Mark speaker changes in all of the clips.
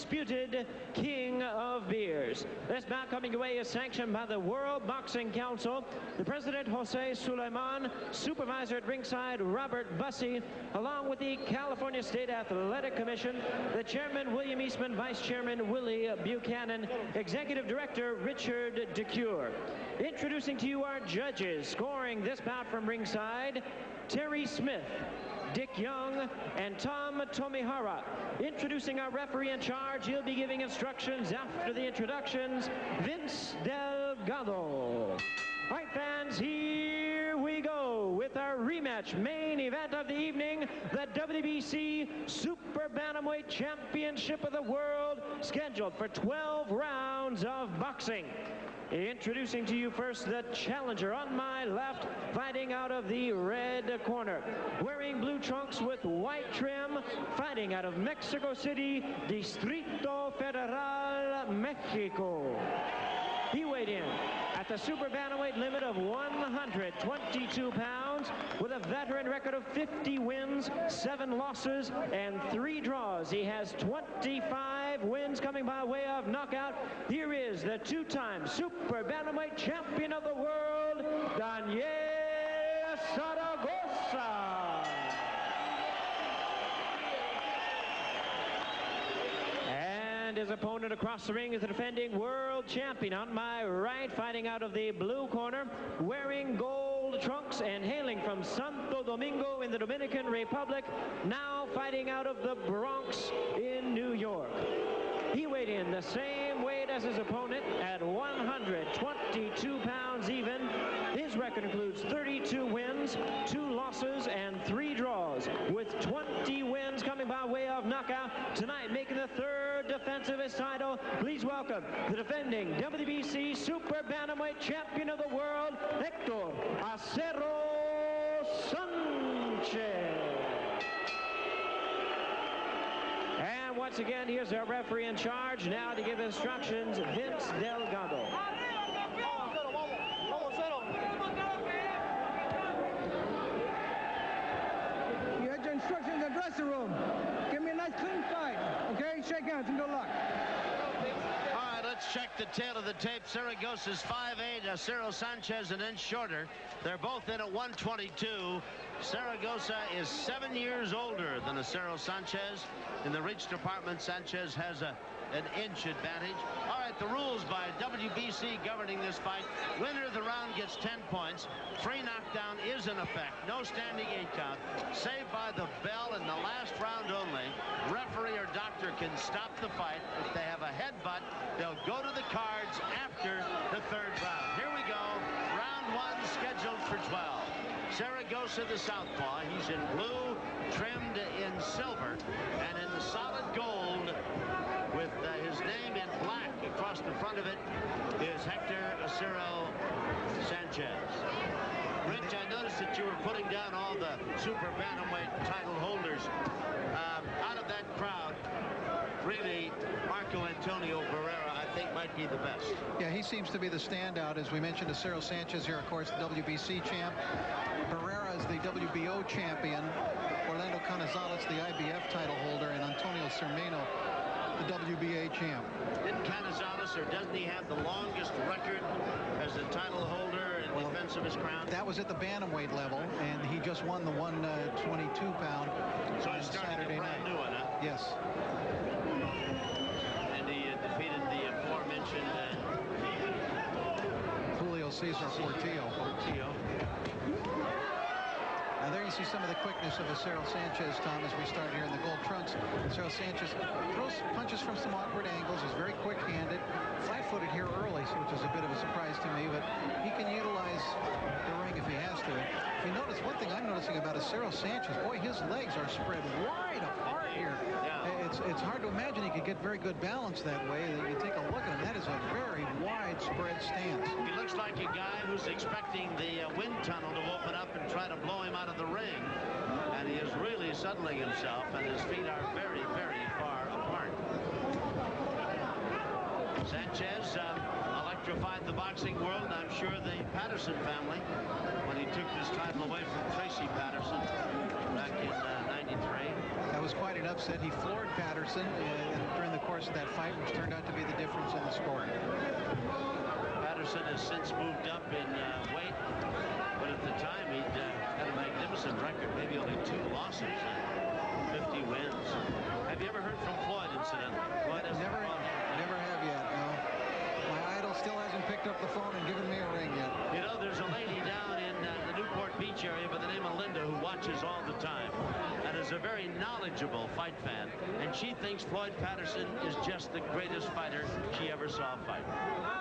Speaker 1: undisputed king of beers. This bout coming away is sanctioned by the World Boxing Council, the president Jose Sulaiman, supervisor at ringside Robert Bussey, along with the California State Athletic Commission, the chairman William Eastman, vice chairman Willie Buchanan, executive director Richard DeCure. Introducing to you our judges, scoring this bout from ringside, Terry Smith, Dick Young, and Tom Tomihara. Introducing our referee in charge, he'll be giving instructions after the introductions, Vince Delgado. All right, fans, here we go with our rematch main event of the evening, the WBC Super Bantamweight Championship of the World, scheduled for 12 rounds of boxing. Introducing to you first the challenger on my left, fighting out of the red corner. Wearing blue trunks with white trim, fighting out of Mexico City, Distrito Federal, Mexico. He weighed in at the Super Bantamweight limit of 122 pounds with a veteran record of 50 wins, 7 losses, and 3 draws. He has 25 wins coming by way of knockout. Here is the two-time Super Bantamweight champion of the world, Daniel Zaragoza. And his opponent across the ring is the defending world champion on my right, fighting out of the blue corner, wearing gold trunks and hailing from Santo Domingo in the Dominican Republic, now fighting out of the Bronx in New York. He weighed in the same weight as his opponent at 122 pounds even. His record includes 32 wins, 2 losses, and 3 draws, with 20 wins coming by way of knockout. Tonight, making the third defense of his title, please welcome the defending WBC Super Bantamweight champion of the world, Hector Acero Sanchez. And once again, here's our referee in charge now to give instructions, Vince Delgado.
Speaker 2: You had your instructions in the dressing room. Give me a nice clean fight, okay? Shake hands and good luck.
Speaker 3: All right, let's check the tail of the tape. Zaragoza's 5'8", Acero Sanchez an inch shorter. They're both in at 122. Zaragoza is 7 years older than Acero Sanchez. In the reach department, Sanchez has an inch advantage. All right, the rules by WBC governing this fight. Winner of the round gets 10 points. Free knockdown is in effect. No standing 8 count. Saved by the bell in the last round only. Referee or doctor can stop the fight. If they have a headbutt, they'll go to the cards after the 3rd round. Here we go. Round 1 scheduled for 12. Zaragoza, the southpaw. He's in blue, trimmed in silver, and in the solid gold with his name in black across the front of it is Hector Acero Sanchez. Rich, I noticed that you were putting down all the Super Bantamweight title holders. Out of that crowd, really, Marco Antonio Barrera, I think, might be the best.
Speaker 4: Yeah, he seems to be the standout. As we mentioned, Acero Sanchez here, of course, the WBC champ. Barrera is the WBO champion. Orlando Canizales, the IBF title holder, and Antonio Cermeno, the WBA champ.
Speaker 3: Didn't Canizales, or doesn't he have the longest record as a title holder in defense of his crown?
Speaker 4: That was at the bantamweight level, and he just won the 122-pound
Speaker 3: so he's starting
Speaker 4: Saturday
Speaker 3: a brand
Speaker 4: night.
Speaker 3: new one, huh?
Speaker 4: Yes.
Speaker 3: And he defeated the aforementioned
Speaker 4: Julio Cesar Portillo. Now there you see some of the quickness of Acero Sanchez, Tom, as we start here in the gold trunks. Acero Sanchez throws punches from some awkward angles, is very quick-handed, flat-footed here early, so which is a bit of a surprise to me, but he can utilize the ring if he has to. If you notice, one thing I'm noticing about Acero Sanchez, boy, his legs are spread wide apart here.
Speaker 3: Yeah.
Speaker 4: It's hard to imagine he could get very good balance that way. You take a look at him, that is a very widespread stance.
Speaker 3: He looks like a guy who's expecting the wind tunnel to open up and try to blow him out of the ring. And he is really settling himself, and his feet are very, very far apart. Sanchez electrified the boxing world, and I'm sure the Patterson family, when he took this title away from Tracy Patterson back in 1993.
Speaker 4: That was quite an upset. He floored Patterson during the course of that fight, which turned out to be the difference in the score.
Speaker 3: Patterson has since moved up in weight, but at the time he'd had a magnificent record, maybe only 2 losses and 50 wins. Have you ever heard from Floyd, incidentally? Floyd has
Speaker 4: never have yet, no. My idol still hasn't picked up the phone and given me a ring yet.
Speaker 3: You know, there's a lady down in the Newport Beach area by the name of Linda who watches all the time and is a very knowledgeable fight fan, and she thinks Floyd Patterson is just the greatest fighter she ever saw fight.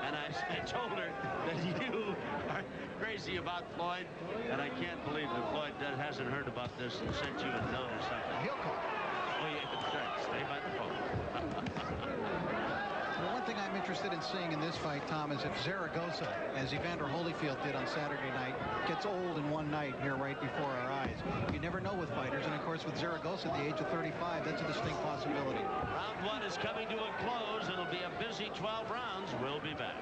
Speaker 3: And I told her that you are crazy about Floyd, and I can't believe that Floyd hasn't heard about this and sent you a note or something.
Speaker 4: He'll call.
Speaker 3: Oh, yeah, that's right. Stay by the phone.
Speaker 4: Well, one thing I'm interested in seeing in this fight, Tom, is if Zaragoza, as Evander Holyfield did on Saturday night, gets old in one night here right before our eyes. You never know with fighters, and of course with Zaragoza at the age of 35, that's a distinct possibility.
Speaker 3: Round 1 is coming to a close. It'll be a busy 12 rounds. We'll be back.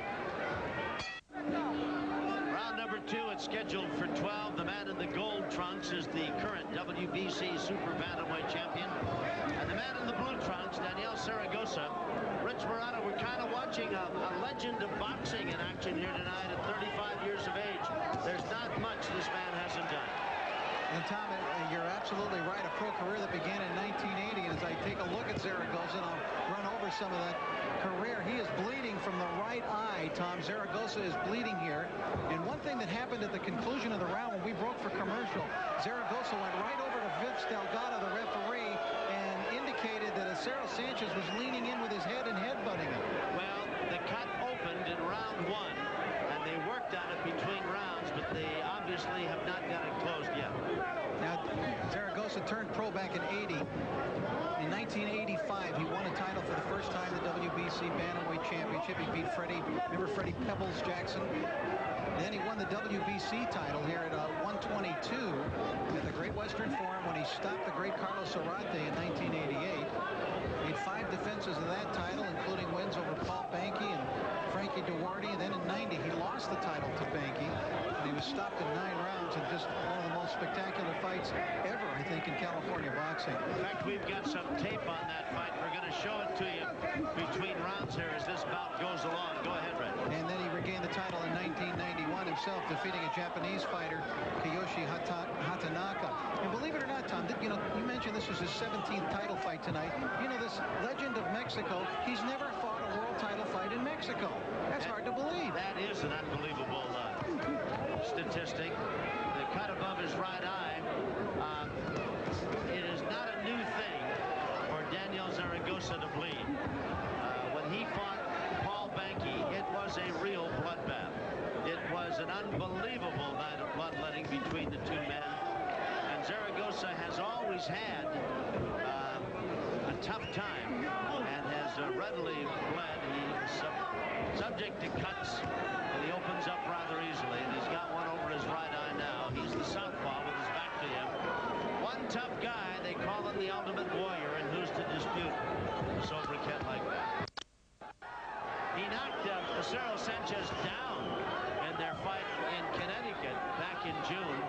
Speaker 3: Round number 2, it's scheduled for 12. The man in the gold trunks is the current WBC Super Bantamweight champion. And the man in the blue trunks, Daniel Zaragoza. Rich Murata, we're kind of watching a legend of boxing in action here tonight at 35 years of age. There's not much this man hasn't done.
Speaker 4: And Tom, you're absolutely right. A pro career that began in 1980. And as I take a look at Zaragoza, and I'll run over some of that career, he is bleeding from the right eye, Tom. Zaragoza is bleeding here. And one thing that happened at the conclusion of the round when we broke for commercial, Zaragoza went right over to Vince Delgado, the referee, and indicated that Acero Sanchez was leaning in with his head and headbutting him.
Speaker 3: Well, the cut opened in round 1, and they worked on it between rounds, but they obviously have not got it closed yet.
Speaker 4: Now, Zaragoza turned pro back in 80. In 1985, he won a title for the first time, the WBC Bantamweight Championship. He beat remember Freddie Pebbles Jackson? Then he won the WBC title here at 122 at the Great Western Forum when he stopped the great Carlos Zarate in 1988. He had 5 defenses of that title, including wins over Paul Banky and Frankie Duarte. And then in 90, he lost the title to Banky, and he was stopped in 9 rounds in just one of the most spectacular fights ever, I think, in California boxing.
Speaker 3: In fact, we've got some tape on that fight. We're going to show it to you between rounds here as this bout goes along. Go ahead, Red.
Speaker 4: And then he regained the title in 1991 himself, defeating a Japanese fighter, Kiyoshi Hatanaka. And believe it or not, Tom, you know, you mentioned this was his 17th title fight tonight. You know, this legend of Mexico, he's never fought a world title fight in Mexico. That's hard to believe.
Speaker 3: That is an unbelievable statistic. The cut above his right eye. It is not a new thing for Daniel Zaragoza to bleed. When he fought Paul Banky, it was a real bloodbath. It was an unbelievable night of bloodletting between the two men. And Zaragoza has always had a tough time and has readily bled. He is subject to cuts, and he opens up rather easily. And he's got one over his right eye now. He's the southpaw with his back to him. One tough guy, they call him the ultimate warrior, and who's to dispute a sobriquet like that? He knocked Acero Sanchez down in their fight in Connecticut back in June,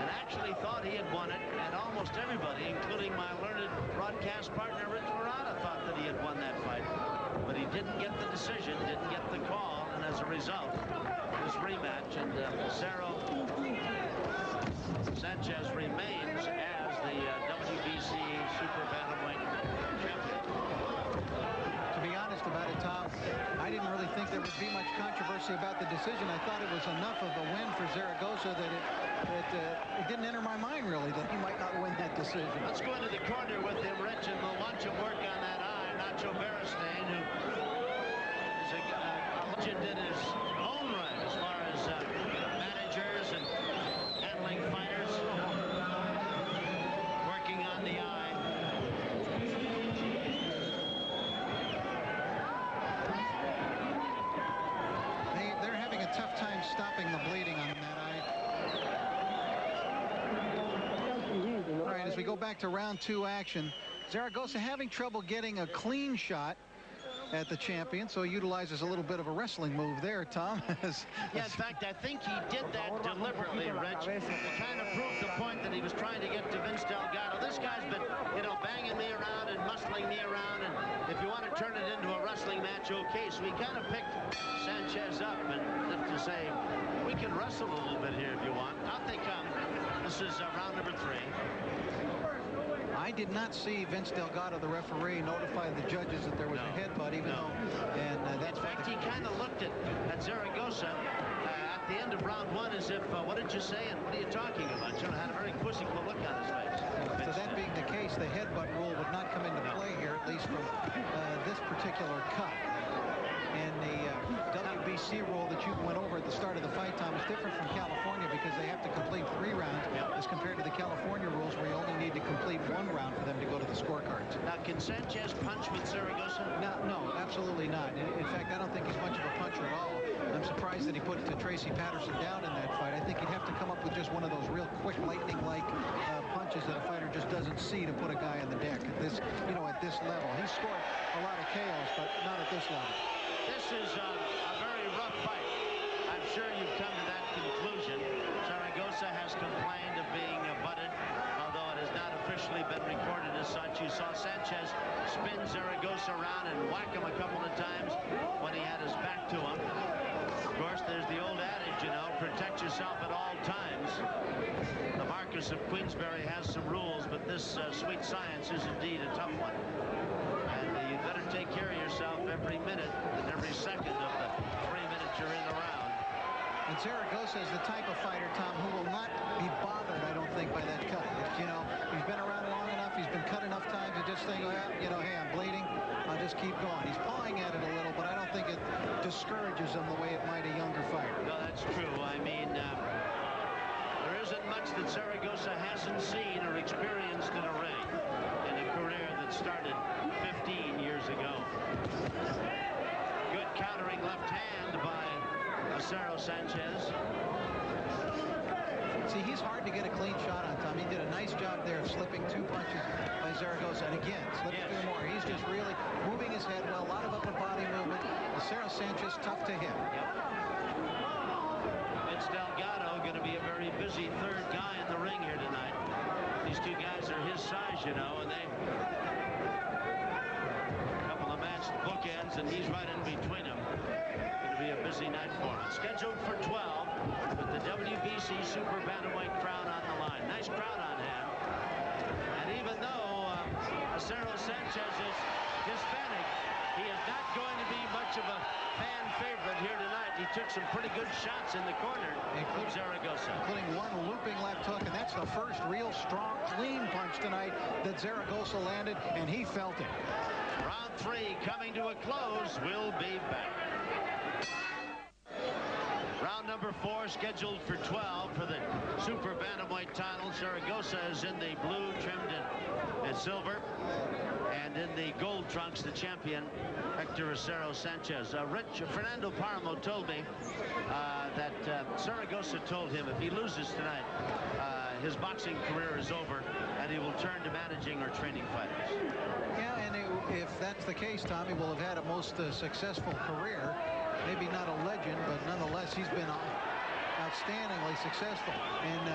Speaker 3: and actually thought he had won it, and almost everybody, including my learned broadcast partner Rich Murata, thought that he had won that fight. But he didn't get the decision, didn't get the call, and as a result, this rematch, and Acero Sanchez remains as the WBC Super Bantamweight champion.
Speaker 4: To be honest about it, Tom, I didn't really think there would be much controversy about the decision. I thought it was enough of a win for Zaragoza that it didn't enter my mind, really, that he might not win that decision.
Speaker 3: Let's go into the corner with him, Rich, and we'll watch him work on that eye. Nacho Beristain, who is a legend in his own right as far as managers and handling fighters, working on the eye.
Speaker 4: They're having a tough time stopping the bleeding on that eye. All right, as we go back to round 2 action, Zaragoza having trouble getting a clean shot. at the champion, so he utilizes a little bit of a wrestling move there, Tom.
Speaker 3: Yeah, in fact, I think he did that deliberately, Rich, to kind of prove the point that he was trying to get to Vince Delgado. This guy's been, you know, banging me around and muscling me around, and if you want to turn it into a wrestling match, okay. So he kind of picked Sanchez up and to say, we can wrestle a little bit here if you want. Out they come. This is round number 3.
Speaker 4: I did not see Vince Delgado, the referee, notify the judges that there was a headbutt, even though. And that's
Speaker 3: in fact, he kind of looked at Zaragoza at the end of round 1 as if, what did you say and what are you talking about? You know, had a very quizzical look on his face.
Speaker 4: So that being the case, the headbutt rule would not come into play here, at least from this particular cut. And the WBC rule that you went over at the start of the fight, Tom, is different from California because they have to complete 3 rounds as compared to the California rules where you only need to complete 1 round for them to go to the scorecards.
Speaker 3: Now, can Sanchez punch with Zaragoza?
Speaker 4: No, absolutely not. In fact, I don't think he's much of a puncher at all. I'm surprised that he put Tracy Patterson down in that fight. I think he'd have to come up with just one of those real quick lightning-like punches that a fighter just doesn't see to put a guy on the deck at this, you know, at this level. He's scored a lot of KOs, but not at this level.
Speaker 3: This is a very rough fight. I'm sure you've come to that conclusion. Zaragoza has complained of being butted, although it has not officially been recorded as such. You saw Sanchez spin Zaragoza around and whack him a couple of times when he had his back to him. Of course, there's the old adage, you know, protect yourself at all times. The Marquis of Queensberry has some rules, but this sweet science is indeed a tough one. And you better take care of yourself every minute and every second of the 3 minutes you're in the round.
Speaker 4: And Zaragoza is the type of fighter, Tom, who will not be bothered, I don't think, by that cut. You know, he's been around long enough, he's been cut enough times to just think, well, you know, hey, I'm bleeding, I'll just keep going. He's pawing at it a little, but I don't think it discourages him the way it might a younger fighter.
Speaker 3: No, that's true. I mean, there isn't much that Zaragoza hasn't seen or experienced in a ring in a career that started 15 years ago. Good countering left hand by Acero Sanchez.
Speaker 4: See, he's hard to get a clean shot on, Tom. He did a nice job there of slipping 2 punches by Zaragoza. And again, slipping 2 more. He's just really moving his head well. A lot of upper body movement. Acero Sanchez, tough to hit.
Speaker 3: Vince Delgado going to be a very busy 3rd guy in the ring here tonight. These 2 guys are his size, you know, and they... a couple of matched bookends, and he's right in between them. Going to be a busy night for him. Scheduled for 12 with the WBC Super Bantamweight crown on the line. Nice crowd on hand. And even though Acero Sanchez is Hispanic, he is not going to be much of a fan favorite here tonight. He took some pretty good shots in the corner from Zaragoza.
Speaker 4: Including 1 looping left hook, and that's the first real strong, clean punch tonight that Zaragoza landed, and he felt it.
Speaker 3: Round 3 coming to a close. We'll be back. Round number 4 scheduled for 12 for the Super Bantamweight title. Zaragoza is in the blue trimmed in silver, and in the gold trunks the champion Hector Acero Sanchez. Fernando Paramo told me that Zaragoza told him if he loses tonight his boxing career is over and he will turn to managing or training fighters.
Speaker 4: Yeah, and if that's the case, Tommy will have had a most successful career. Maybe not a legend, but nonetheless, he's been outstandingly successful. And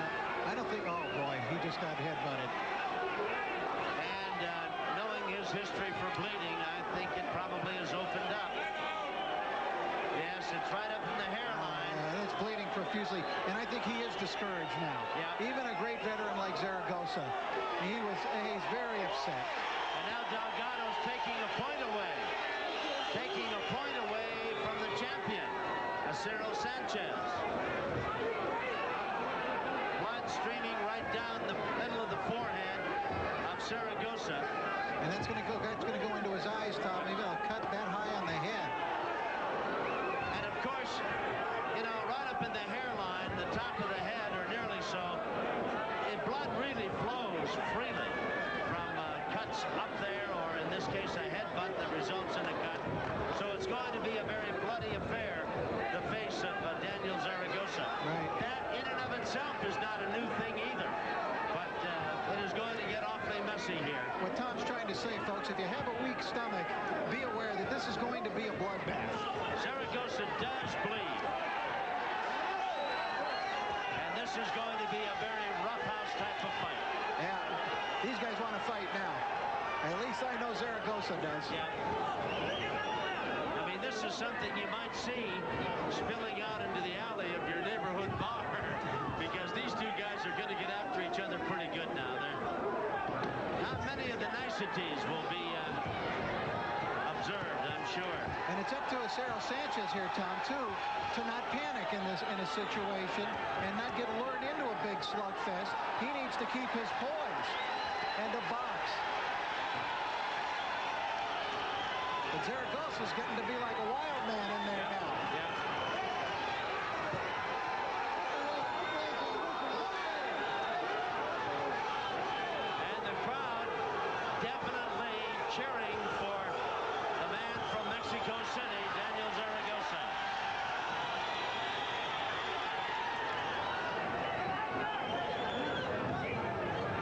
Speaker 4: I don't think, oh boy, he just got headbutted.
Speaker 3: And knowing his history for bleeding, I think it probably is opened up. Yes, it's right up in the hairline.
Speaker 4: It's bleeding profusely, and I think he is discouraged now.
Speaker 3: Yeah.
Speaker 4: Even a great veteran like Zaragoza, he's very upset.
Speaker 3: And now Delgado's taking a point away. Taking a point away from the champion, Acero Sanchez. Blood streaming right down the middle of the forehead of Zaragoza.
Speaker 4: And that's going to go into his eyes, Tom. Maybe he'll cut that high on the head.
Speaker 3: And of course, you know, right up in the hairline, the top of the head, or nearly so, blood really flows freely from cuts up there, or in this case, a headbutt that results in a cut. So it's going to be a very bloody affair, the face of Daniel Zaragoza.
Speaker 4: Right.
Speaker 3: That in and of itself is not a new thing either, but it is going to get awfully messy here.
Speaker 4: What Tom's trying to say, folks, if you have a weak stomach, Zaragoza does.
Speaker 3: Yeah. I mean, this is something you might see spilling out into the alley of your neighborhood bar because these two guys are going to get after each other pretty good now. Not many of the niceties will be observed, I'm sure.
Speaker 4: And it's up to Acero Sanchez here, Tom, too, to not panic in a situation and not get lured into a big slugfest. He needs to keep his poise and to box. But Zaragoza's getting to be like a wild man in there now.
Speaker 3: Yeah. And the crowd definitely cheering for the man from Mexico City, Daniel Zaragoza.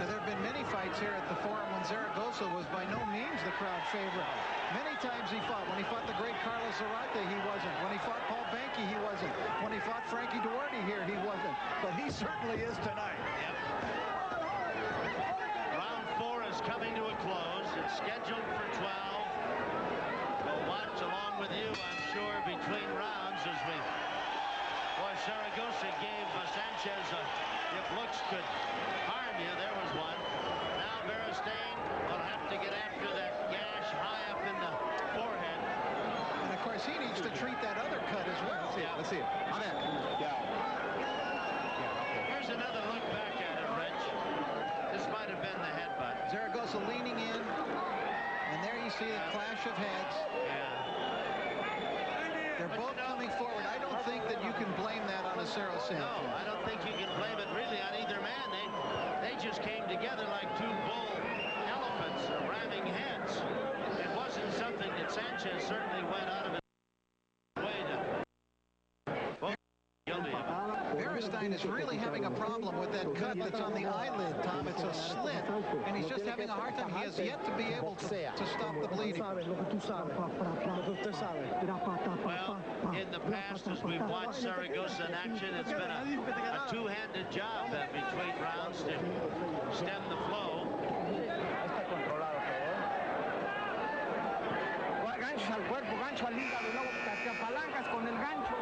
Speaker 4: Now, there have been many fights here at the Forum when Zaragoza was by no means the crowd favorite. Many times he fought. When he fought the great Carlos Zarate, he wasn't. When he fought Paul Behnke, he wasn't. When he fought Frankie Duarte here, he wasn't. But he certainly is tonight.
Speaker 3: Yep. Round 4 is coming to a close. It's scheduled for 12. We'll watch along with you, I'm sure, between rounds as we... Boy, Zaragoza gave Sanchez if looks could harm you. There was one. Now Beristain will have to get after that gash high up in the forehead.
Speaker 4: And, of course, he needs to treat that other cut as well.
Speaker 3: Let's see it. On that. Here's another look back at it, Rich. This might have been the headbutt.
Speaker 4: Zaragoza leaning in. And there you see the clash of heads.
Speaker 3: Yeah.
Speaker 4: They're both coming forward. I don't think that you can blame that on Acero Sanchez.
Speaker 3: No, I don't think you can blame it really on either man. They just came together like two bull elephants ramming heads. It wasn't something that Sanchez certainly went out of his way to both guilty of.
Speaker 4: Beristain is really having a problem with that cut that's on the eyelid, Tom. It's a slit, and he's just having a hard time. He has yet to be able to stop the bleeding.
Speaker 3: Well, in the past, as we've watched Zaragoza in action, it's been a two-handed job between rounds to stem the flow.
Speaker 2: Ganchos al cuerpo, gancho al hígado, y luego te apalancas con el gancho.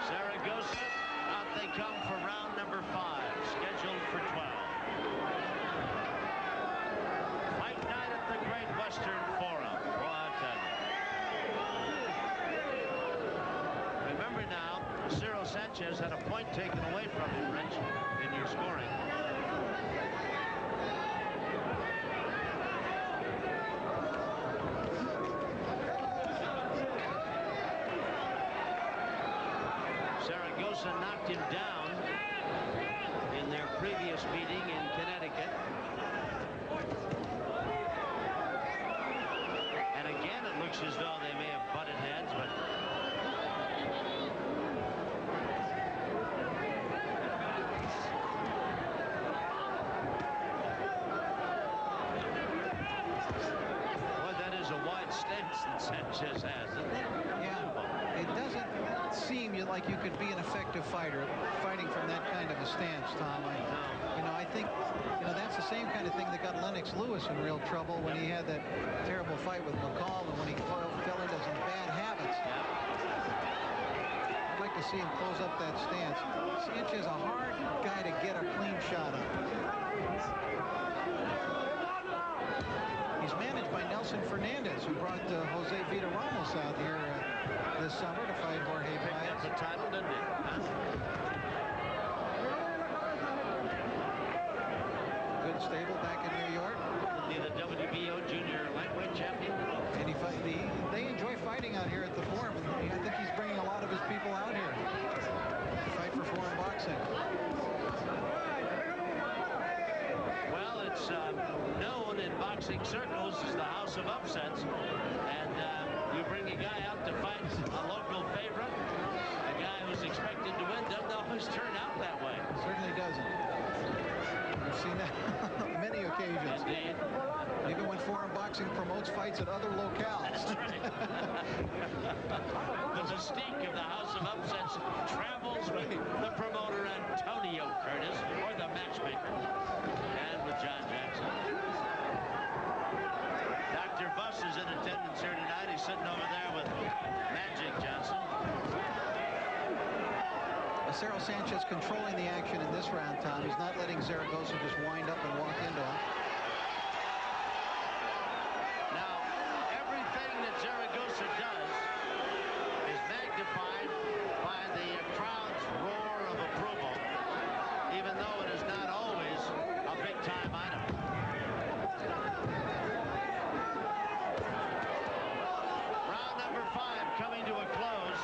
Speaker 3: Zaragoza, out they come for round number 5, scheduled for 12. Fight night at the Great Western Forum. Boy, I tell you. Remember now, Acero Sanchez had a point taken away from him, Rich, in your scoring. Zaragoza knocked him down in their previous meeting in Connecticut. And again, it looks as though they may have butted heads, but boy, that is a wide stance that Sanchez has, isn't it?
Speaker 4: Yeah, it doesn't seem like you could be an effective fighter fighting from that kind of a stance, Tom. I think that's the same kind of thing that got Lennox Lewis in real trouble when he had that terrible fight with McCall and when he fell into some bad habits. I'd like to see him close up that stance. Sanchez is a hard guy to get a clean shot on. He's managed by Nelson Fernandez, who brought Jose Vita Ramos out here this summer to fight Jorge Baez.
Speaker 3: Picked up the title, didn't he?
Speaker 4: Good stable back in New York.
Speaker 3: He's the WBO junior lightweight champion.
Speaker 4: And they enjoy fighting out here at the Forum. And I think he's bringing a lot of his people out here to fight for foreign boxing.
Speaker 3: Well, it's known in boxing circles as the house of upsets. And you bring a guy out to fight a local favorite, a guy who's expected to win, doesn't always turn out that way.
Speaker 4: Certainly doesn't. We've seen that on many occasions.
Speaker 3: Indeed.
Speaker 4: Even when foreign boxing boxing promotes fights at other locales.
Speaker 3: That's right. The mystique of the House of Upsets travels with the promoter Antonio Curtis, or the matchmaker, and with John Jackson. Dr. Buss is in attendance here tonight. He's sitting over there with Magic Johnson.
Speaker 4: Acero Sanchez controlling the action in this round, Tom. He's not letting Zaragoza just wind up and walk into him.
Speaker 3: Now, everything that Zaragoza does is magnified by the crowd's roar of approval, even though it is not always a big-time item. Round number 5 coming to a close.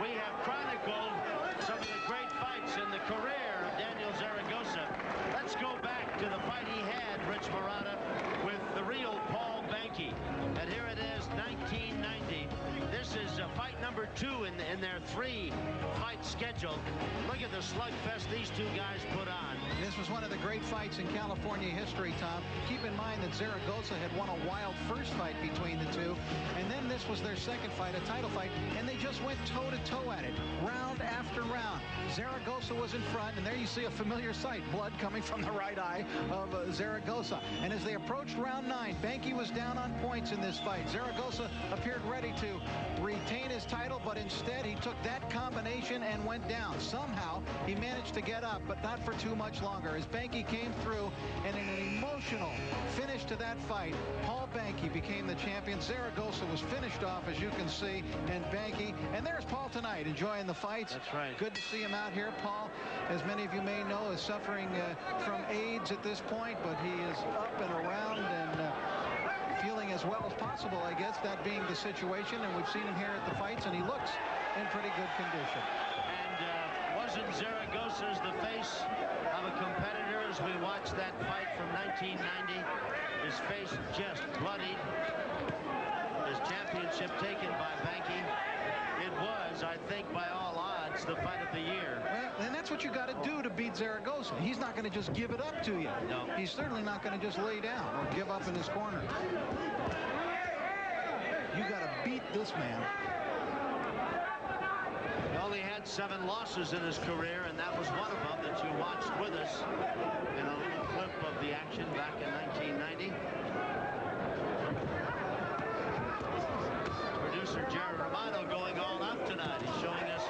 Speaker 3: We have chronicled some of the great fights in the career of Daniel Zaragoza. Let's go back to the fight he had, Rich Marotta, with the real Paul Banky. And here it is, 1990. This is fight number 2 in their 3-fight schedule. Look at the slugfest these two guys put on.
Speaker 4: This was one of the great fights in California history, Tom. Keep in mind that Zaragoza had won a wild first fight between the two, and then this was their second fight, a title fight, and they just went toe-to-toe at it, round after round. Zaragoza was in front, and there you see a familiar sight, blood coming from the right eye of Zaragoza. And as they approached round 9, Banky was down on points in this fight. Zaragoza appeared ready to retain his title, but instead he took that combination and went down. Somehow he managed to get up, but not for too much longer, as Banky came through, and in an emotional finish to that fight, Paul Banky became the champion. Zaragoza was finished off, as you can see, and Banky, and there's Paul tonight enjoying the fights.
Speaker 3: That's right.
Speaker 4: Good to see him out here. Paul, as many of you may know, is suffering from AIDS at this point, but he is up and around and feeling as well as possible, I guess, that being the situation. And we've seen him here at the fights, and he looks in pretty good condition.
Speaker 3: And wasn't Zaragoza's the face of a competitor as we watched that fight from 1990? His face just bloodied. His championship taken by Banky. It was, I think, by all odds, the fight of the year.
Speaker 4: Well, and that's what you got to do to beat Zaragoza. He's not going to just give it up to you.
Speaker 3: No.
Speaker 4: He's certainly not going to just lay down or give up in his corner. You got to beat this man.
Speaker 3: He only had 7 losses in his career, and that was one of them that you watched with us in a little clip of the action back in 1990. Producer Jerry Romano going all out tonight. He's showing us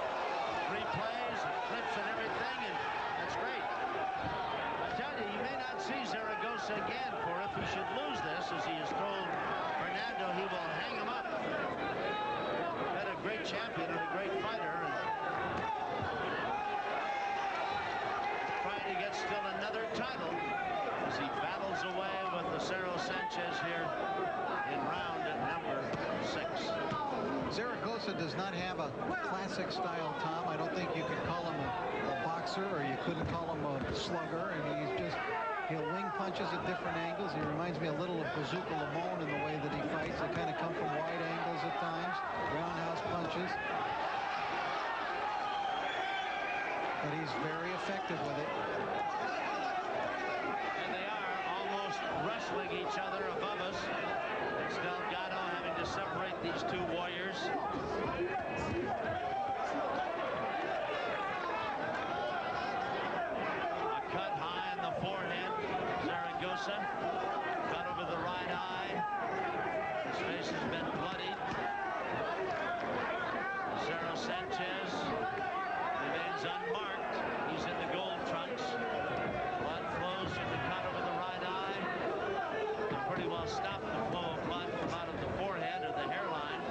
Speaker 3: replays and clips and everything, and that's great. I tell you, you may not see Zaragoza again, for if he should lose this, as he has told Fernando, he will hang him up. Had a great champion and a great fighter, and trying to get still another title as he battles away with Acero Sanchez here in round number 6.
Speaker 4: Zaragoza does not have a classic style, Tom. I don't think you could call him a boxer, or you couldn't call him a slugger. And he'll wing punches at different angles. He reminds me a little of Bazooka Lamone in the way that he fights. They kind of come from wide angles at times, roundhouse punches. But he's very effective with it.
Speaker 3: And they are almost wrestling each other above us. It's Delgado having to separate these two warriors. A cut high in the forehead. Zaragoza cut over the right eye. His face has been bloodied. Acero Sanchez remains unmarked. He's in the gold trunks. Blood flows from the cut over the right eye. Can pretty well stop the flow of blood from out of the forehead or the hairline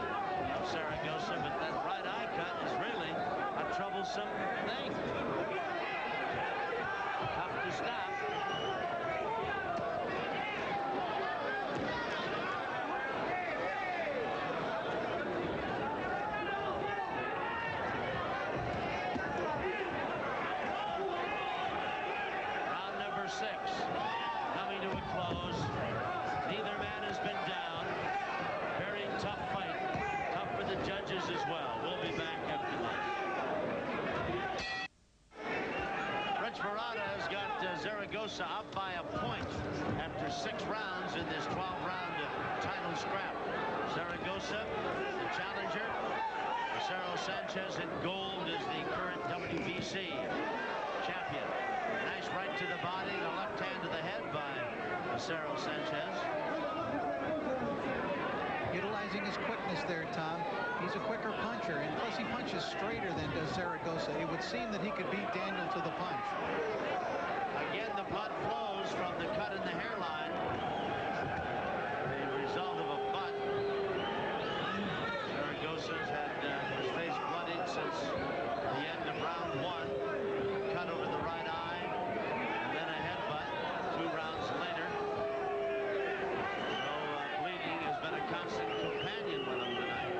Speaker 3: of Zaragoza, but that right eye cut is really a troublesome thing. Tough to stop. Round number 6 coming to a close. Neither man has been down. Very tough fight. Tough for the judges as well. We'll be back after this. Rich Marotta Estrada has got Zaragoza up by a point after 6 rounds in this 12-round title scrap. Zaragoza, the challenger. Acero Sanchez in gold is the current WBC champion. Nice right to the body, the left hand to the head by Acero Sanchez.
Speaker 4: Utilizing his quickness there, Tom. He's a quicker puncher, and plus he punches straighter than does Zaragoza. It would seem that he could beat Daniel to the punch.
Speaker 3: Again, the blood flows from the cut in the hairline. The result of a butt. Zaragoza's had his face bloodied since the end of round 1. Cut over the right eye, and then a headbutt 2 rounds later. So bleeding has been a constant companion with him tonight.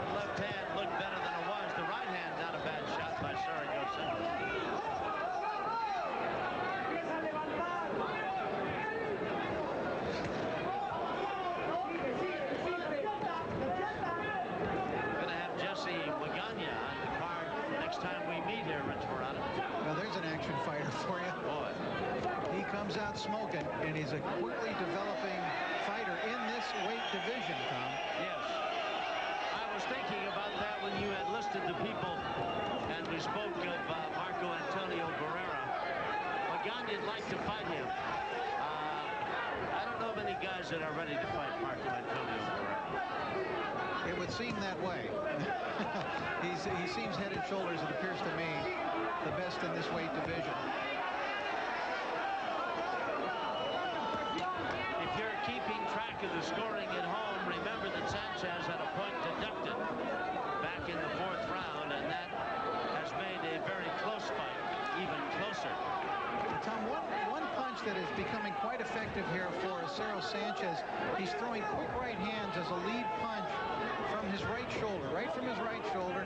Speaker 3: The left hand looked better than it was. The right hand, not a bad shot by Zaragoza. Time we meet here, Rich Morata.
Speaker 4: Well, there's an action fighter for you.
Speaker 3: Boy.
Speaker 4: He comes out smoking, and he's a quickly developing fighter in this weight division, Tom.
Speaker 3: Yes. I was thinking about that when you had listed the people, and we spoke of Marco Antonio Barrera. Maganya'd like to fight him. I don't know many guys that are ready to fight Marco Antonio Barrera.
Speaker 4: It would seem that way. He seems head and shoulders, it appears to me, the best in this weight division.
Speaker 3: If you're keeping track of the scoring at home, remember that Sanchez had a point deducted back in the 4th round, and that has made a very close fight even closer.
Speaker 4: Tom, one punch that is becoming quite effective here for Acero Sanchez, he's throwing quick right hands as a lead punch from his right shoulder,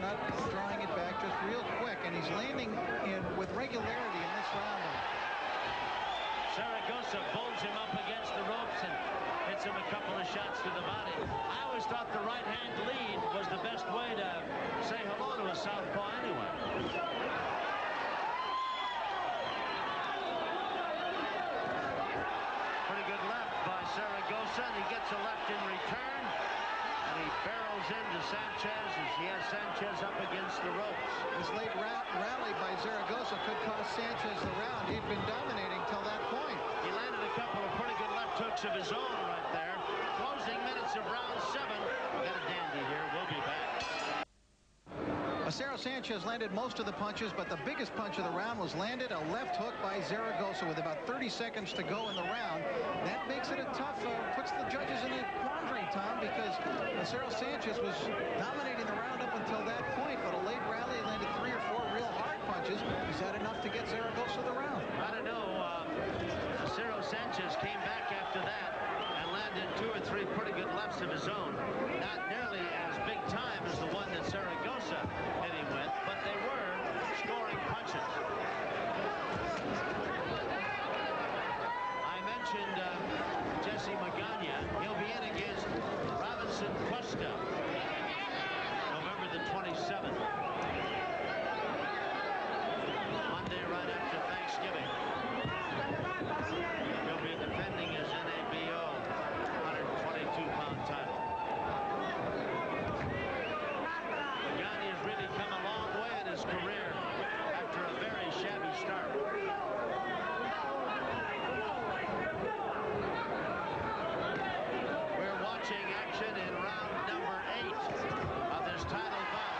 Speaker 4: not drawing it back, just real quick, and he's landing in with regularity in this round.
Speaker 3: Zaragoza pulls him up against the ropes and hits him a couple of shots to the body. I always thought the right hand lead was the best way to say hello to a southpaw anyway. Pretty good left by Zaragoza, and he gets a left in return. And he barrels into Sanchez as he has Sanchez up against the ropes.
Speaker 4: This late rally by Zaragoza could cost Sanchez the round. He'd been dominating till that point.
Speaker 3: He landed a couple of pretty good left hooks of his own right there. Closing minutes of round 7. We've got a dandy here. We'll be back.
Speaker 4: Acero Sanchez landed most of the punches, but the biggest punch of the round was landed a left hook by Zaragoza with about 30 seconds to go in the round. That makes it a tough, puts the judges in a quandary, Tom, because Acero Sanchez was dominating the round up until that point, but a late rally landed 3 or 4 real hard punches. Is that enough to get Zaragoza the round?
Speaker 3: I don't know. Acero Sanchez came back after that and landed 2 or 3 pretty good lefts of his own. Not nearly as big time as the one that Zaragoza hit him with, but they were scoring punches. I mentioned Jesse Maganya. He'll be in against Robinson Cuesta November the 27th. Monday right after Thanksgiving. He'll be defending his NABO 122-pound title. Maganya has really come a long way in his career after a very shabby start. We're watching action in round number 8 of this title bout.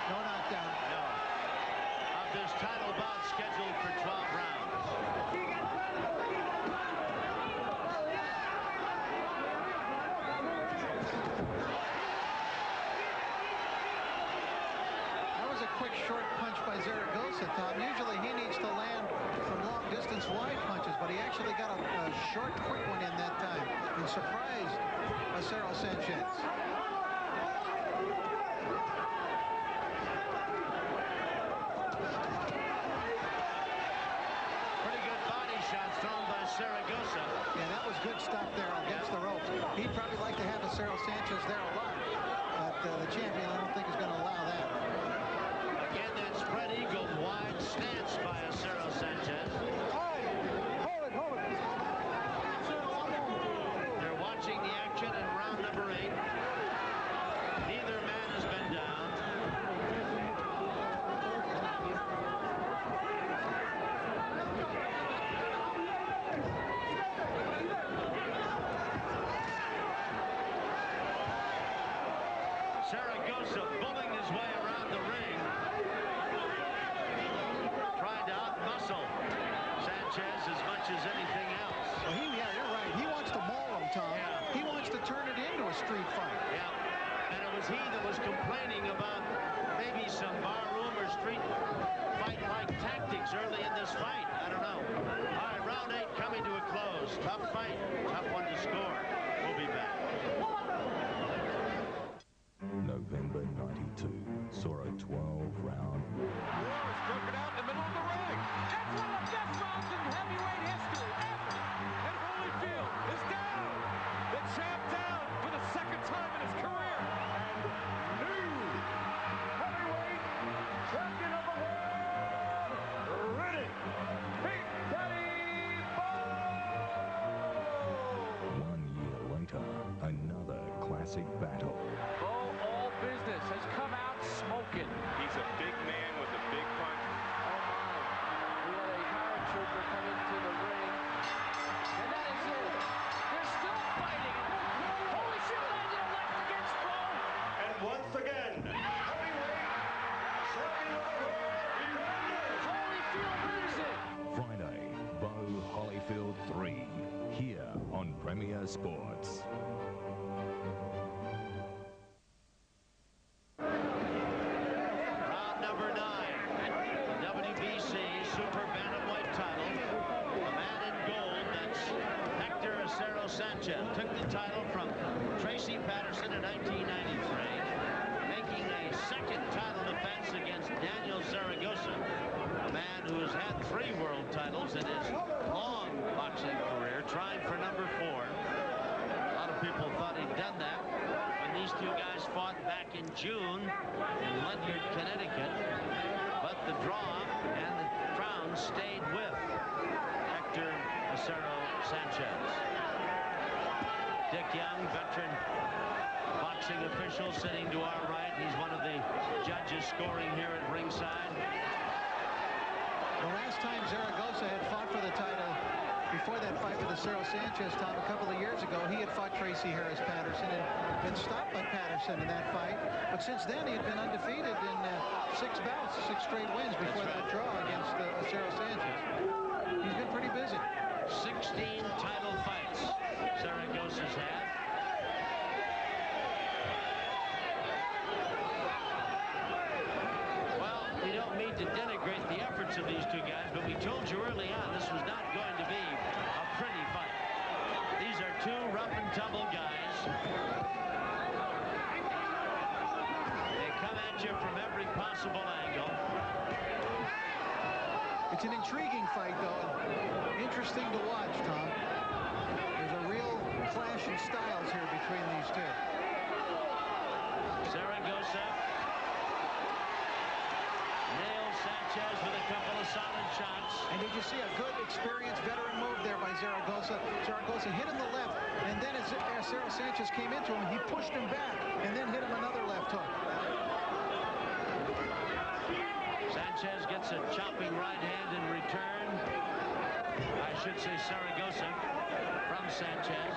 Speaker 4: No knockdown.
Speaker 3: No. Of this title bout scheduled for 12 rounds.
Speaker 4: Quick short punch by Zaragoza, Tom. Usually he needs to land from long distance wide punches, but he actually got a short quick one in that time and surprised Acero Sanchez.
Speaker 3: Pretty good body shots thrown by Zaragoza.
Speaker 4: Yeah, that was good stuff there against the ropes. He'd probably like to have Acero Sanchez there a lot, but the champion I don't think is going to allow that.
Speaker 3: Again, that spread eagle as anything else.
Speaker 4: Well, yeah, you're right. He wants to maul him, Tom.
Speaker 3: Yeah.
Speaker 4: He wants to turn it into a street fight.
Speaker 3: Yeah, and it was he that was complaining about maybe some barroom or street fight-like tactics early in this fight. I don't know. All right, round 8 coming to a close. Tough fight, tough one to score. We'll be back.
Speaker 5: November 92 saw a 12-round war.
Speaker 6: War has broken out in the middle of the ring. It's one of the best rounds in heavyweight history ever. And Holyfield is down. The champ down for the second time in his career. And new heavyweight champion of the world, Riddick Big Daddy Bowe.
Speaker 5: 1 year later, another classic battle.
Speaker 6: Business has come out smoking.
Speaker 7: He's a big man with a big punch.
Speaker 6: Oh my. We had a paratrooper come into the ring. And that is it. They're still fighting. Holyfield landed a left against Bowe.
Speaker 7: And once again, heavyweight champion of the world,
Speaker 6: Holyfield wins it.
Speaker 5: Friday, Bowe Holyfield 3, here on Premier Sports.
Speaker 3: Round number 9, the WBC Super Bantamweight title. The man in gold, that's Hector Acero Sanchez, took the title from Tracy Patterson in 1993, making a second title defense against Daniel Zaragoza, a man who has had 3 world titles in his long boxing career, trying for number 4. A lot of people thought he'd done that when these two guys fought back in June in Ledyard, Connecticut, but the draw and the crown stayed with Hector Acero Sanchez. Dick Young, veteran boxing official, sitting to our right. He's one of the judges scoring here at ringside.
Speaker 4: The last time Zaragoza had fought for the title before that fight with Acero Sanchez, Tom, a couple of years ago, he had fought Tracy Harris Patterson and been stopped by Patterson in that fight. But since then, he had been undefeated in 6 bouts, 6 straight wins before that draw against Acero Sanchez. He's been pretty busy.
Speaker 3: 16 title fights Zaragoza's had. Well, we don't mean to denigrate the efforts of these two guys, but we told you early on this was not going to be a pretty fight. These are 2 rough and tumble guys. They come at you from every possible angle.
Speaker 4: It's an intriguing fight, though, and interesting to watch, Tom. There's a real clash in styles here between these two.
Speaker 3: Zaragoza nails Sanchez with a couple of solid shots.
Speaker 4: And did you see a good, experienced veteran move there by Zaragoza? Zaragoza hit him the left, and then as Acero Sanchez came into him, he pushed him back, and then hit him another left hook.
Speaker 3: Sanchez gets a chopping right hand in return. I should say Zaragoza from Sanchez.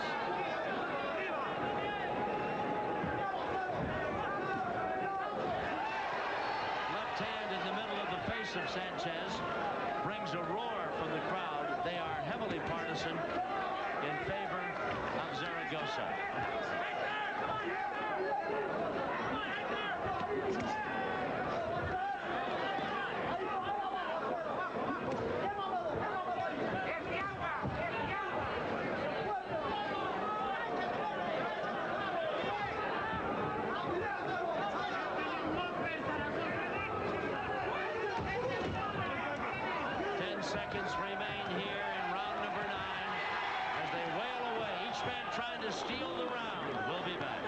Speaker 3: Left hand in the middle of the face of Sanchez brings a roar from the crowd. They are heavily partisan in favor of Zaragoza. 10 seconds remain here in round number 9 as they wail away, each man trying to steal the round. We'll be back.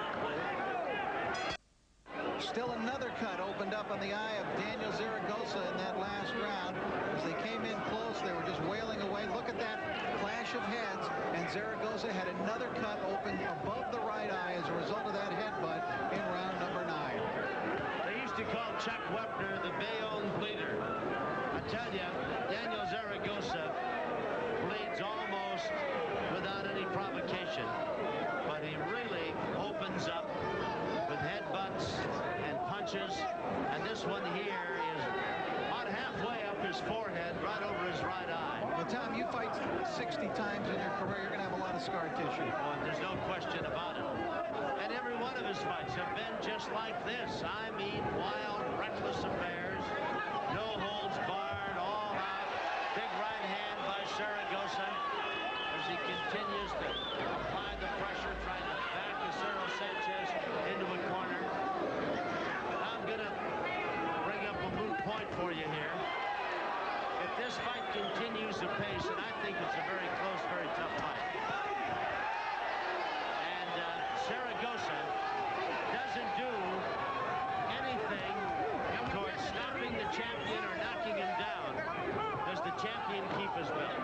Speaker 4: Still another cut opened up on the eye of Daniel Zaragoza in that last round. As they came in close, they were just wailing away. Look at that clash of heads, and Zaragoza had another cut open above the right eye as a result of that headbutt in round number 9.
Speaker 3: They used to call Chuck Wepner the Bayonne bleeder. I tell you, Daniel Zaragoza bleeds almost without any provocation, but he really opens up with headbutts and punches, and this one here is about halfway up his forehead. forehead, right over his right eye.
Speaker 4: Well, Tom, you fight 60 times in your career. You're going to have a lot of scar tissue.
Speaker 3: Oh, there's no question about it. And every one of his fights have been just like this. I mean, wild, reckless affairs. No holds barred, all out. Big right hand by Zaragoza as he continues to apply the pressure, trying to back Acero Sanchez into a corner. I'm going to bring up a moot point for you here. If this fight continues apace, and I think it's a very close, very tough fight, and Zaragoza doesn't do anything towards stopping the champion or knocking him down, does the champion keep his belt?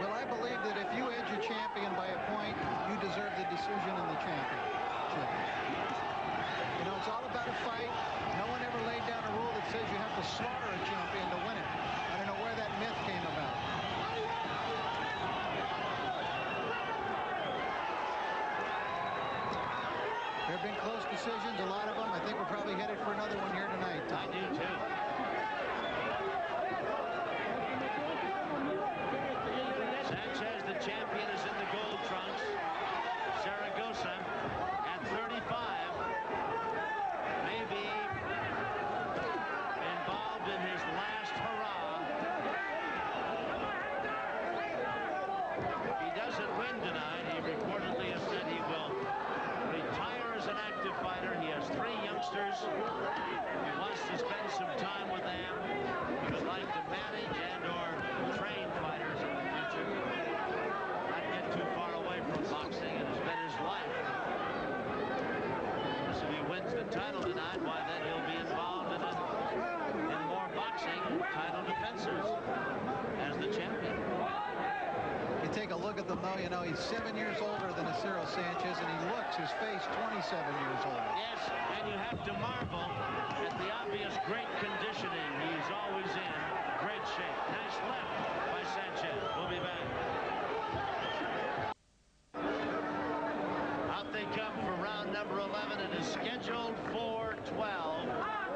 Speaker 4: Well, I believe that if you edge a champion by a point, you deserve the decision in the championship. You know, it's all about a fight. No one ever laid down a rule that says you have to slaughter a champion to win it. I don't know where that myth came about. There have been close decisions, a lot of them. I think we're probably headed for another one here tonight, Tom.
Speaker 3: I do too. Sanchez, the champion, is in the gold trunks. Zaragoza at 35 may be involved in his last hurrah. If he doesn't win tonight, he reportedly has said he will retire as an active fighter. He has 3 youngsters. He wants to spend some time with them. He would like to manage and or train fighters in the future. Not get too far away from boxing. It has been his life. Of course, if he wins the title tonight, why then he'll be involved in more boxing title defenses as the champion.
Speaker 4: You take a look at them, though, you know, he's 7 years older than Acero Sanchez, and he looks, his face, 27 years old.
Speaker 3: Yes, and you have to marvel at the obvious great conditioning he's always in. Great shape. Nice left by Sanchez. We'll be back. Out they come for round number 11. It is scheduled for 12.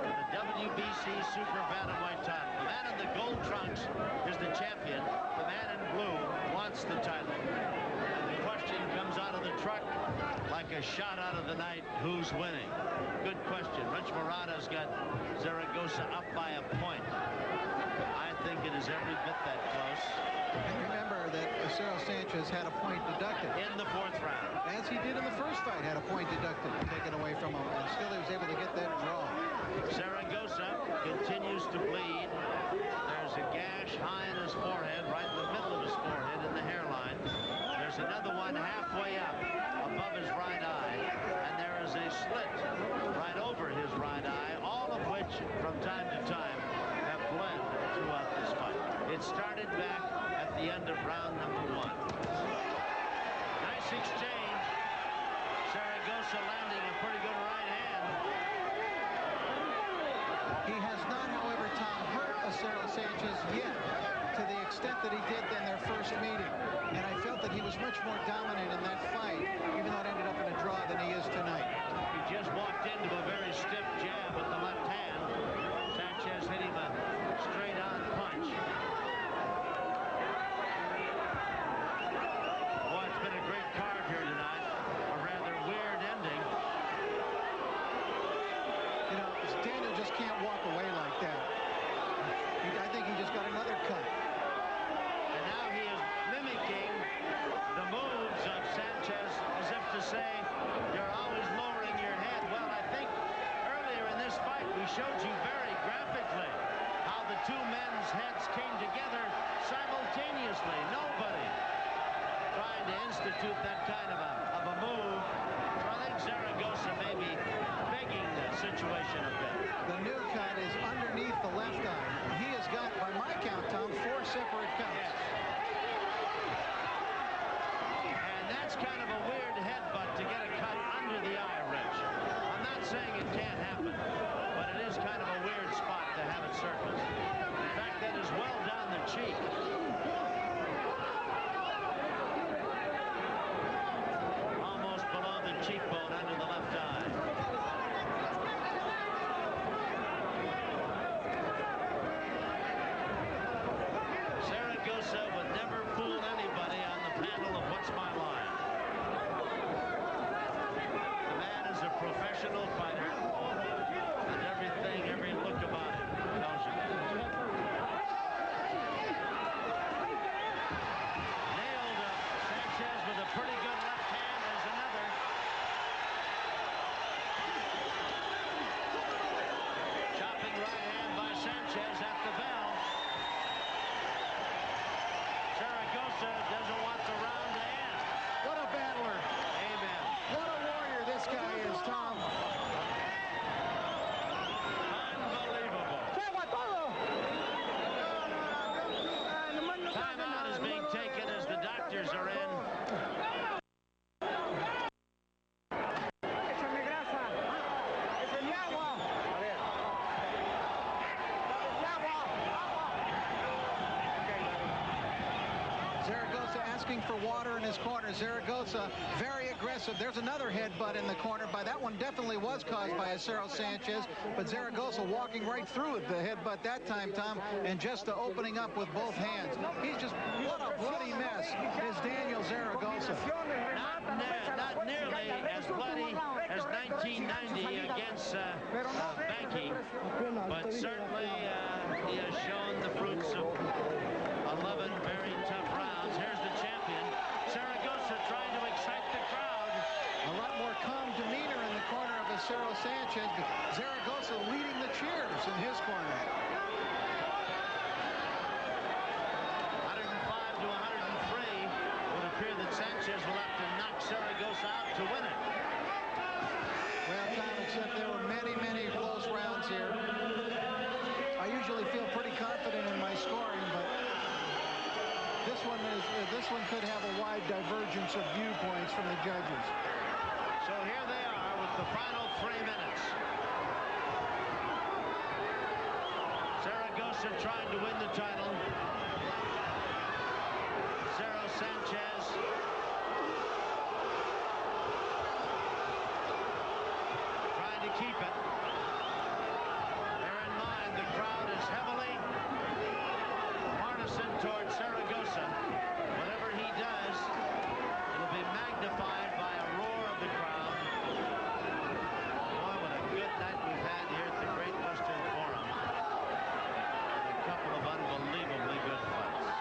Speaker 3: The WBC Super Bantamweight title. The man in the gold trunks is the champion. The man in blue wants the title. And the question comes out of the truck like a shot out of the night. Who's winning? Good question. Rich Murata's got Zaragoza up by a point. I think it is every bit that close.
Speaker 4: And remember that Acero Sanchez had a point deducted.
Speaker 3: In the 4th round.
Speaker 4: As he did in the first fight, had a point deducted, taken away from him, and still he was able to get that draw.
Speaker 3: Zaragoza continues to bleed. There's a gash high in his forehead, right in the middle of his forehead, in the hairline. There's another one halfway up above his right eye, and there is a slit right over his right eye, all of which from time to time have bled throughout this fight. It started back at the end of round number 1. Nice exchange. Zaragoza landing a pretty good right hand.
Speaker 4: He has not, however, Tom, hurt Acero Sanchez yet to the extent that he did in their first meeting. And I felt that he was much more dominant in that fight, even though it ended up in a draw, than he is tonight.
Speaker 3: He just walked into a very stiff jab with the left hand. Sanchez hit him a straight-on punch. Boy, it's been a great card here tonight. A rather weird ending.
Speaker 4: You know, Daniel just can't walk away like that. I think he just got another cut.
Speaker 3: And now he is mimicking the moves of Sanchez as if to say, you're always lowering your head. Well, I think earlier in this fight we showed you very graphically how the two men's heads came together simultaneously. Nobody trying to institute that kind of a move. So I think Zaragoza may be begging the situation a bit.
Speaker 4: The new cut is underneath the left eye. He has got, by my count, Tom, 4 separate cuts.
Speaker 3: Yes. And that's kind of a weird headbutt to get a cut under the eye, Rich. I'm not saying it can't happen, but it is kind of a weird spot to have it surface. In fact, that is well down the cheek. Almost below the cheekbone under the left eye. Sanchez at the bell. Zaragoza doesn't want the round to end.
Speaker 4: What a battler.
Speaker 3: Amen.
Speaker 4: What a warrior this guy is, Tom.
Speaker 3: Unbelievable. Timeout is being taken as the doctors are in.
Speaker 4: Zaragoza asking for water in his corner. Zaragoza very aggressive. There's another headbutt in the corner. That one definitely was caused by Acero Sanchez, but Zaragoza walking right through the headbutt that time, Tom, and just opening up with both hands. He's just, what a bloody mess is Daniel Zaragoza.
Speaker 3: Not nearly as bloody as 1990 against Banky, but certainly he has shown the fruits of 11 very tough rounds. Here's the champion. Zaragoza trying to excite the crowd.
Speaker 4: A lot more calm demeanor in the corner of Acero Sanchez, but Zaragoza leading the cheers in his corner.
Speaker 3: 105 to 103 would appear that Sanchez will have to knock Zaragoza out to win it.
Speaker 4: Well, Tom, except there were many, many close rounds here. I usually feel pretty confident in my scoring, but this one could have a wide divergence of viewpoints from the judges.
Speaker 3: So here they are with the final 3 minutes. Zaragoza trying to win the title. Acero Sanchez trying to keep it. Bear in mind the crowd is heavily partisan towards Zaragoza. Whatever he does, it'll be magnified by a roar of the crowd. Boy, what a good night we've had here at the Great Western Forum. And a couple of unbelievably good fights.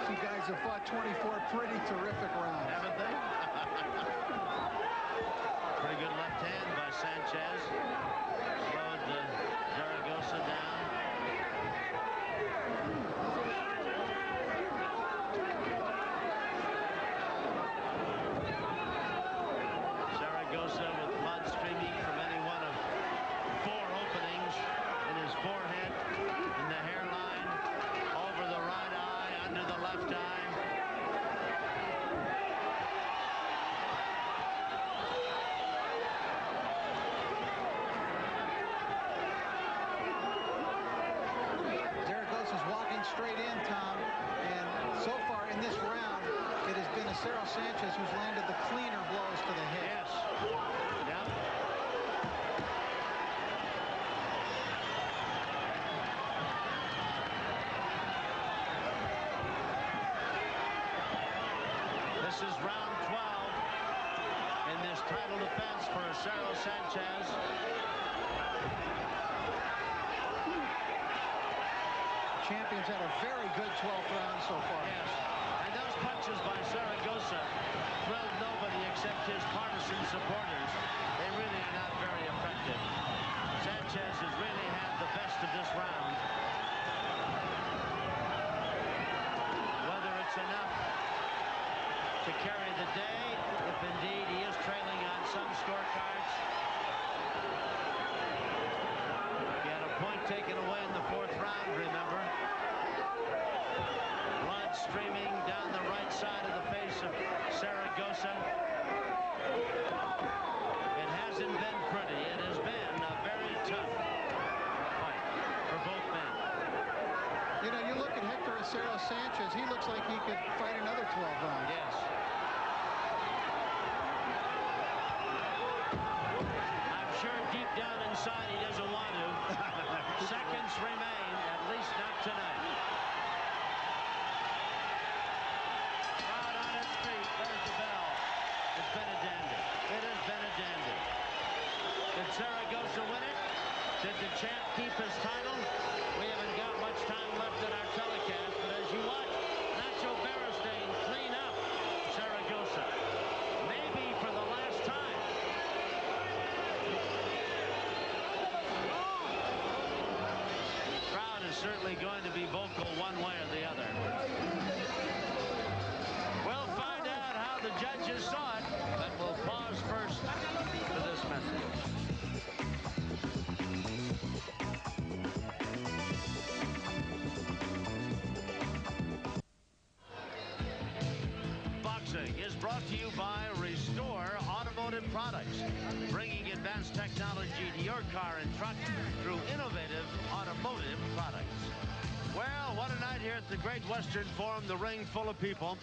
Speaker 4: You guys have fought 24 pretty terrific rounds.
Speaker 3: Haven't they? Pretty good left hand by Sanchez. Slowed Zaragoza down. Zaragoza with blood streaming from any one of 4 openings in his forehead, in the hairline, over the right eye, under the left eye.
Speaker 4: Zaragoza's walking straight in, Tom, and so far in this round, it has been Acero Sanchez who's landed the cleaner blows to the head.
Speaker 3: Yes. Yep. This is round 12 in this title defense for Acero Sanchez.
Speaker 4: Champion's had a very good 12th round so far.
Speaker 3: Yes. And those punches by Zaragoza thrilled nobody except his partisan supporters. They really are not very effective. Sanchez has really had the best of this round. Whether it's enough to carry the day, if indeed he is trailing on some scorecards. He had a point taken away in the 4th round, remember? Blood streaming down the right side of the face of Zaragoza. It hasn't been pretty. It has been a very tough fight for both men.
Speaker 4: You know, you look at Hector Acero Sanchez, he looks like he could fight another 12 rounds.
Speaker 3: Yes. I'm sure deep down inside he doesn't want to. Seconds remain, at least not tonight. Crowd on its feet. There's the bell. It's been a dandy. It has been a dandy. Did Zaragoza win it? Did the champ keep his title? We haven't got much time left in our telecast, but as you watch Nacho Beristain clean up Zaragoza, maybe for the last time. certainly going to be vocal one way or the other. We'll find out how the judges saw it, but we'll pause first for this message. Boxing is brought to you by Restore Automotive Products, bringing advanced technology to your car and truck through innovative automotive products. Well, what a night here at the Great Western Forum, the ring full of people.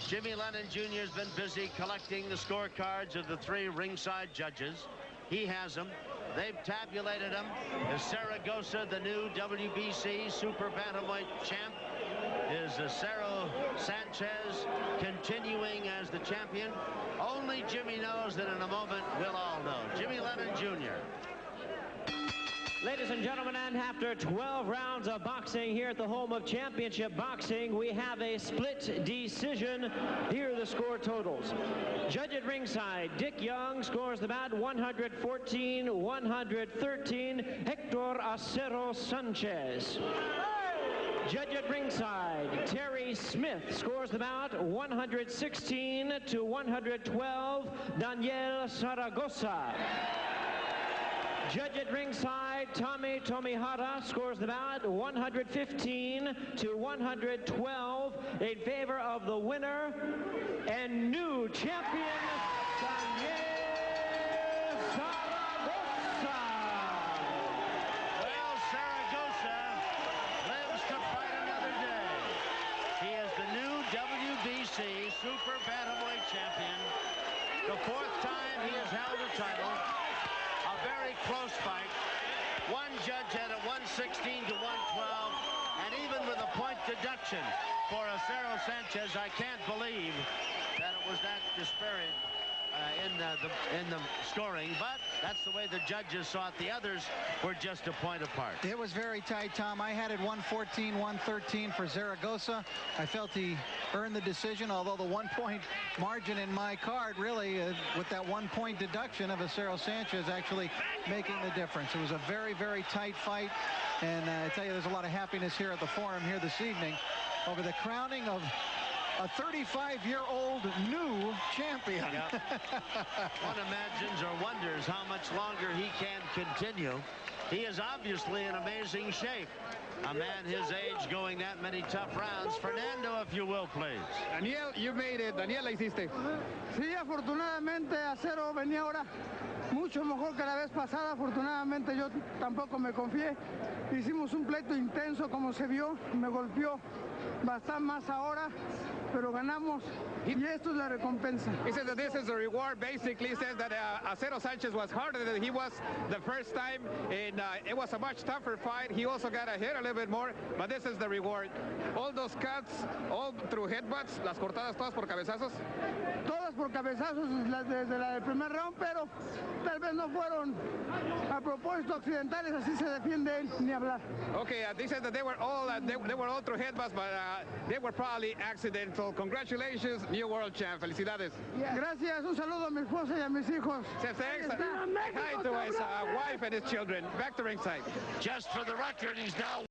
Speaker 3: Jimmy Lennon Jr. has been busy collecting the scorecards of the 3 ringside judges. He has them. They've tabulated them. Is Zaragoza the new WBC Super Bantamweight champ? Is Acero Sanchez continuing as the champion? Only Jimmy knows, that in a moment we'll all know. Jimmy Lennon Jr.
Speaker 1: Ladies and gentlemen, and after 12 rounds of boxing here at the home of championship boxing, we have a split decision. Here are the score totals. Judge at ringside, Dick Young scores the bout 114-113, Hector Acero Sanchez. Judge at ringside, Terry Smith scores the bout 116-112, Daniel Zaragoza. Judge at ringside, Tommy Tomihara scores the bout 115-112 in favor of the winner and new champion, Daniel Zaragoza.
Speaker 3: Well, Zaragoza lives to fight another day. He is the new WBC Super Bantamweight champion. The 4th time he has held a title. A very close fight. One judge had it 116-112, and even with a point deduction for Acero Sanchez, I can't believe that it was that disparate in the scoring, but that's the way the judges saw it. The others were just a point apart.
Speaker 4: It was very tight, Tom. I had it 114-113 for Zaragoza. I felt he earned the decision, although the 1-point margin in my card really, with that 1-point deduction of Acero Sanchez actually making the difference. It was a very, very tight fight, and I tell you, there's a lot of happiness here at the Forum here this evening over the crowning of a 35-year-old new champion.
Speaker 3: Yep. One imagines or wonders how much longer he can continue. He is obviously in amazing shape. A man his age going that many tough rounds. Fernando, if you will, please.
Speaker 8: Daniel, you made it. Daniel, la hiciste.
Speaker 2: Sí, afortunadamente Acero venía ahora mucho mejor que la vez pasada. Afortunadamente yo tampoco me confié. Hicimos un pleito intenso como se vio. Me golpeó bastante más ahora, pero ganamos. Y esto es la recompensa.
Speaker 8: He said that this is the reward. Basically, he says that Acero Sanchez was harder than he was the first time, and it was a much tougher fight. He also got a hit a little bit more, but this is the reward. All those cuts, all through headbutts, las cortadas todas por cabezazos.
Speaker 2: Todas por cabezazos desde la del primer round, pero tal vez no fueron a propósito accidentales, así se defiende él, ni hablar.
Speaker 8: Okay, they said that they were all through headbutts, but they were probably accidental. Congratulations, new world champ. Felicidades.
Speaker 2: Gracias, un saludo a mi esposa y a mis hijos.
Speaker 8: Says thanks. Hi to his wife and his children. Back to ringside.
Speaker 3: Just for the record, he's now